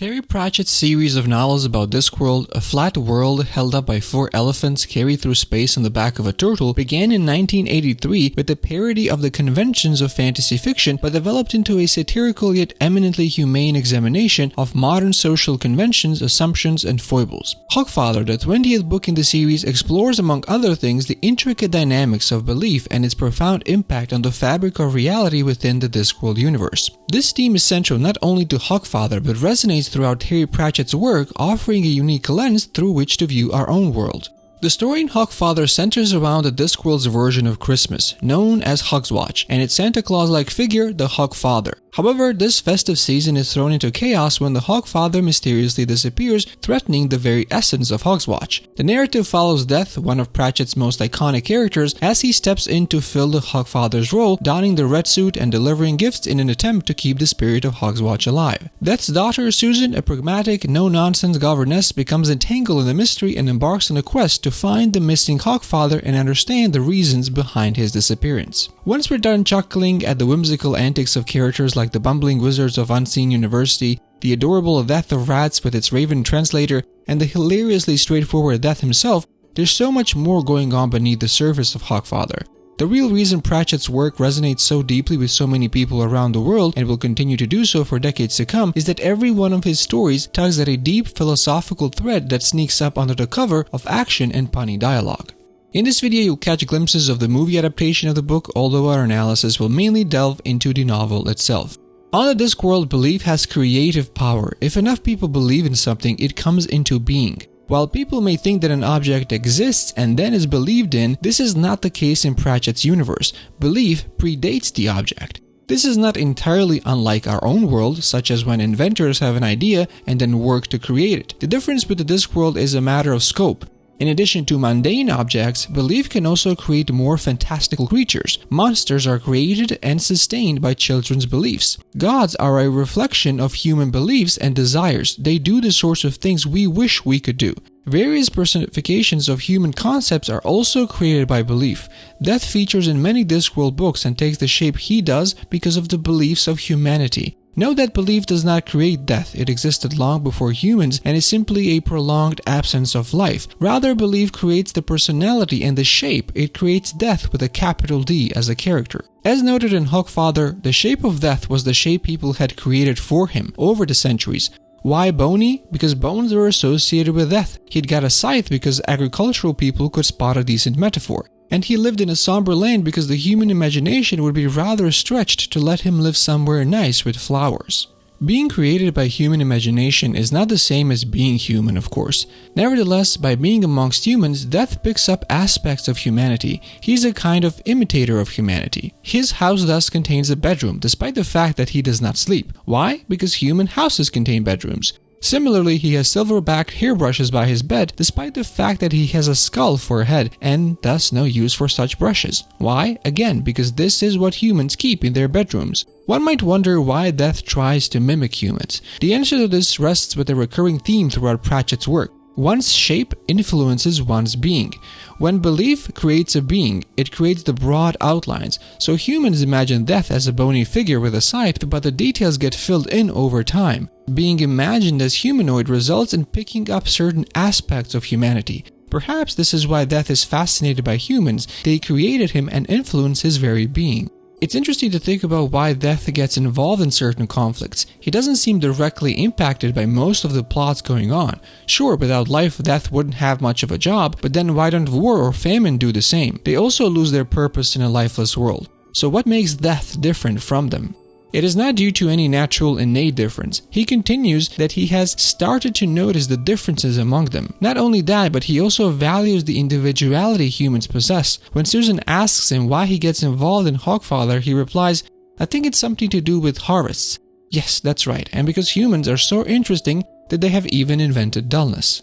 Terry Pratchett's series of novels about Discworld, a flat world held up by 4 elephants carried through space on the back of a turtle, began in 1983 with a parody of the conventions of fantasy fiction, but developed into a satirical yet eminently humane examination of modern social conventions, assumptions, and foibles. Hogfather, the 20th book in the series, explores among other things the intricate dynamics of belief and its profound impact on the fabric of reality within the Discworld universe. This theme is central not only to Hogfather but resonates throughout Terry Pratchett's work, offering a unique lens through which to view our own world. The story in Hogfather centers around the Discworld's version of Christmas, known as Hogswatch, and its Santa Claus-like figure, the Hogfather. However, this festive season is thrown into chaos when the Hogfather mysteriously disappears, threatening the very essence of Hogswatch. The narrative follows Death, one of Pratchett's most iconic characters, as he steps in to fill the Hogfather's role, donning the red suit and delivering gifts in an attempt to keep the spirit of Hogswatch alive. Death's daughter, Susan, a pragmatic, no-nonsense governess, becomes entangled in the mystery and embarks on a quest to find the missing Hogfather and understand the reasons behind his disappearance. Once we're done chuckling at the whimsical antics of characters like the bumbling wizards of Unseen University, the adorable Death of Rats with its Raven translator, and the hilariously straightforward Death himself, there's so much more going on beneath the surface of Hogfather. The real reason Pratchett's work resonates so deeply with so many people around the world, and will continue to do so for decades to come, is that every one of his stories tugs at a deep philosophical thread that sneaks up under the cover of action and punny dialogue. In this video, you'll catch glimpses of the movie adaptation of the book, although our analysis will mainly delve into the novel itself. On the Discworld, belief has creative power. If enough people believe in something, it comes into being. While people may think that an object exists and then is believed in, this is not the case in Pratchett's universe. Belief predates the object. This is not entirely unlike our own world, such as when inventors have an idea and then work to create it. The difference with the Discworld is a matter of scope. In addition to mundane objects, belief can also create more fantastical creatures. Monsters are created and sustained by children's beliefs. Gods are a reflection of human beliefs and desires. They do the sorts of things we wish we could do. Various personifications of human concepts are also created by belief. Death features in many Discworld books and takes the shape he does because of the beliefs of humanity. Note that belief does not create death. It existed long before humans and is simply a prolonged absence of life. Rather, belief creates the personality and the shape. It creates death with a capital D as a character. As noted in Hogfather, the shape of death was the shape people had created for him over the centuries. Why bony? Because bones are associated with death. He'd got a scythe because agricultural people could spot a decent metaphor. And he lived in a somber land because the human imagination would be rather stretched to let him live somewhere nice with flowers. Being created by human imagination is not the same as being human, of course. Nevertheless, by being amongst humans, Death picks up aspects of humanity. He's a kind of imitator of humanity. His house thus contains a bedroom, despite the fact that he does not sleep. Why? Because human houses contain bedrooms. Similarly, he has silver-backed hairbrushes by his bed, despite the fact that he has a skull for a head, and thus no use for such brushes. Why? Again, because this is what humans keep in their bedrooms. One might wonder why Death tries to mimic humans. The answer to this rests with a recurring theme throughout Pratchett's work. One's shape influences one's being. When belief creates a being, it creates the broad outlines. So humans imagine Death as a bony figure with a scythe, but the details get filled in over time. Being imagined as humanoid results in picking up certain aspects of humanity. Perhaps this is why Death is fascinated by humans. They created him and influence his very being. It's interesting to think about why Death gets involved in certain conflicts. He doesn't seem directly impacted by most of the plots going on. Sure, without life, Death wouldn't have much of a job, but then why don't war or famine do the same? They also lose their purpose in a lifeless world. So what makes Death different from them? It is not due to any natural innate difference. He continues that he has started to notice the differences among them. Not only that, but he also values the individuality humans possess. When Susan asks him why he gets involved in Hogfather, he replies, "I think it's something to do with harvests." Yes, that's right, and because humans are so interesting that they have even invented dullness.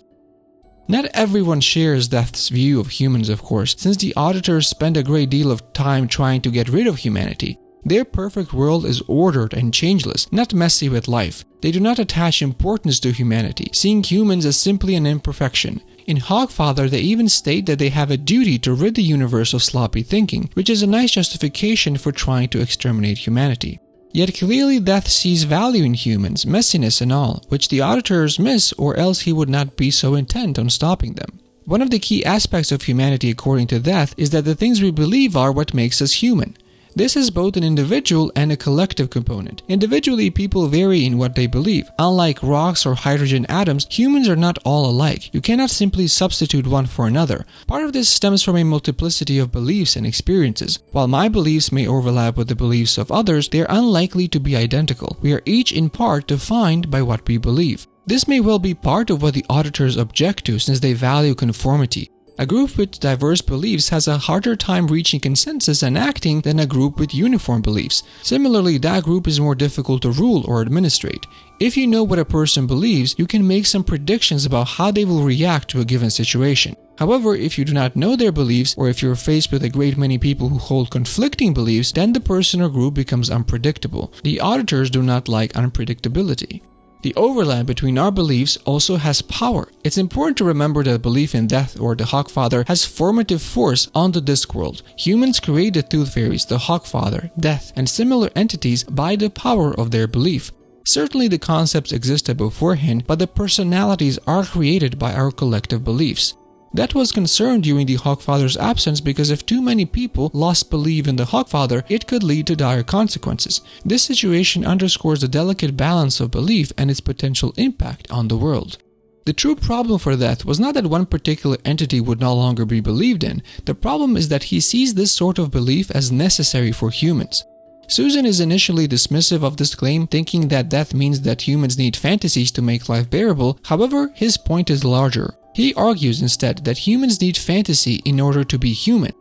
Not everyone shares Death's view of humans, of course, since the Auditors spend a great deal of time trying to get rid of humanity. Their perfect world is ordered and changeless, not messy with life. They do not attach importance to humanity, seeing humans as simply an imperfection. In Hogfather, they even state that they have a duty to rid the universe of sloppy thinking, which is a nice justification for trying to exterminate humanity. Yet clearly Death sees value in humans, messiness and all, which the Auditors miss, or else he would not be so intent on stopping them. One of the key aspects of humanity according to Death is that the things we believe are what makes us human. This is both an individual and a collective component. Individually, people vary in what they believe. Unlike rocks or hydrogen atoms, humans are not all alike. You cannot simply substitute one for another. Part of this stems from a multiplicity of beliefs and experiences. While my beliefs may overlap with the beliefs of others, they are unlikely to be identical. We are each in part defined by what we believe. This may well be part of what the Auditors object to, since they value conformity. A group with diverse beliefs has a harder time reaching consensus and acting than a group with uniform beliefs. Similarly, that group is more difficult to rule or administrate. If you know what a person believes, you can make some predictions about how they will react to a given situation. However, if you do not know their beliefs, or if you're faced with a great many people who hold conflicting beliefs, then the person or group becomes unpredictable. The Auditors do not like unpredictability. The overlap between our beliefs also has power. It's important to remember that belief in Death or the Hogfather has formative force on the Discworld. Humans create the Tooth Fairies, the Hogfather, Death, and similar entities by the power of their belief. Certainly the concepts existed beforehand, but the personalities are created by our collective beliefs. That was concerned during the Hogfather's absence because if too many people lost belief in the Hogfather, it could lead to dire consequences. This situation underscores the delicate balance of belief and its potential impact on the world. The true problem for Death was not that one particular entity would no longer be believed in. The problem is that he sees this sort of belief as necessary for humans. Susan is initially dismissive of this claim, thinking that Death means that humans need fantasies to make life bearable. However, his point is larger. He argues instead that humans need fantasy in order to be human.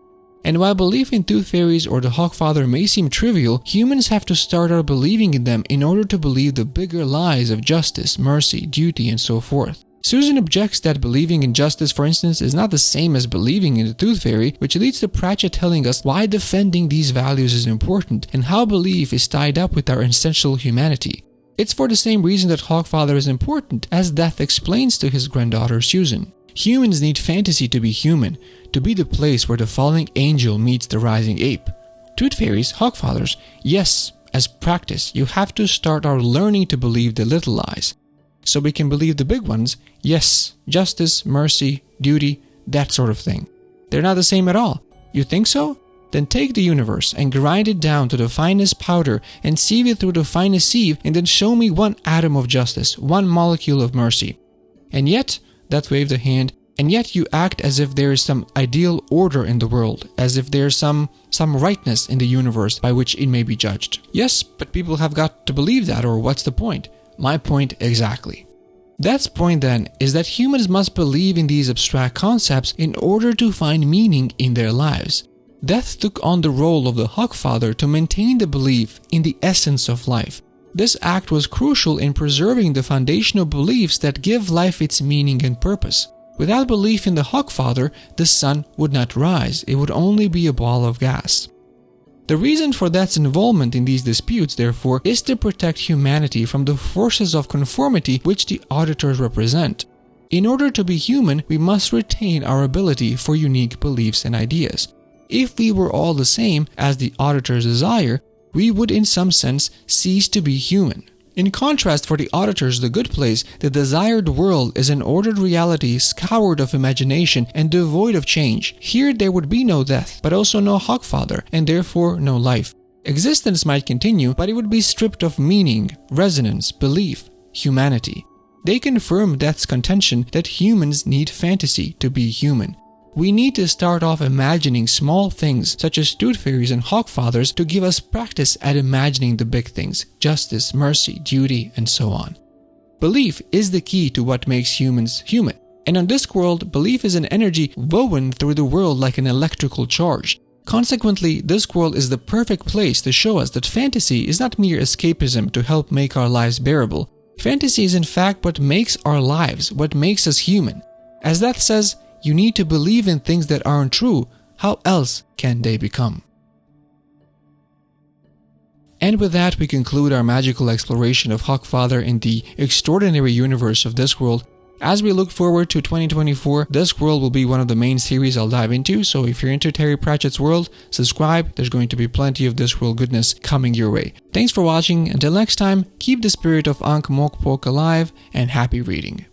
And while belief in Tooth Fairies or the Hogfather may seem trivial, humans have to start out believing in them in order to believe the bigger lies of justice, mercy, duty, and so forth. Susan objects that believing in justice, for instance, is not the same as believing in the Tooth Fairy, which leads to Pratchett telling us why defending these values is important and how belief is tied up with our essential humanity. It's for the same reason that Hogfather is important, as Death explains to his granddaughter Susan. Humans need fantasy to be human, to be the place where the falling angel meets the rising ape. Tooth Fairies, Hogfathers, yes, as practice, you have to start our learning to believe the little lies. So we can believe the big ones, yes, justice, mercy, duty, that sort of thing. They're not the same at all. You think so? Then take the universe and grind it down to the finest powder and sieve it through the finest sieve, and then show me one atom of justice, one molecule of mercy. And yet, that waved a hand, and yet you act as if there is some ideal order in the world, as if there is some rightness in the universe by which it may be judged. Yes, but people have got to believe that, or what's the point? My point exactly. Death's point then is that humans must believe in these abstract concepts in order to find meaning in their lives. Death took on the role of the Hogfather to maintain the belief in the essence of life. This act was crucial in preserving the foundational beliefs that give life its meaning and purpose. Without belief in the Hogfather, the sun would not rise, it would only be a ball of gas. The reason for Death's involvement in these disputes, therefore, is to protect humanity from the forces of conformity which the Auditors represent. In order to be human, we must retain our ability for unique beliefs and ideas. If we were all the same as the Auditors desire, we would in some sense cease to be human. In contrast, for the Auditors, the good place, the desired world is an ordered reality scoured of imagination and devoid of change. Here there would be no death, but also no Hogfather, and therefore no life. Existence might continue, but it would be stripped of meaning, resonance, belief, humanity. They confirm Death's contention that humans need fantasy to be human. We need to start off imagining small things such as Tooth Fairies and Hogfathers to give us practice at imagining the big things, justice, mercy, duty, and so on. Belief is the key to what makes humans human. And on Discworld, belief is an energy woven through the world like an electrical charge. Consequently, Discworld is the perfect place to show us that fantasy is not mere escapism to help make our lives bearable. Fantasy is in fact what makes our lives, what makes us human. As Death says, you need to believe in things that aren't true. How else can they become? And with that, we conclude our magical exploration of Hogfather in the extraordinary universe of Discworld. As we look forward to 2024, Discworld will be one of the main series I'll dive into, so if you're into Terry Pratchett's world, subscribe. There's going to be plenty of Discworld goodness coming your way. Thanks for watching. Until next time, keep the spirit of Ankh-Morpork alive, and happy reading.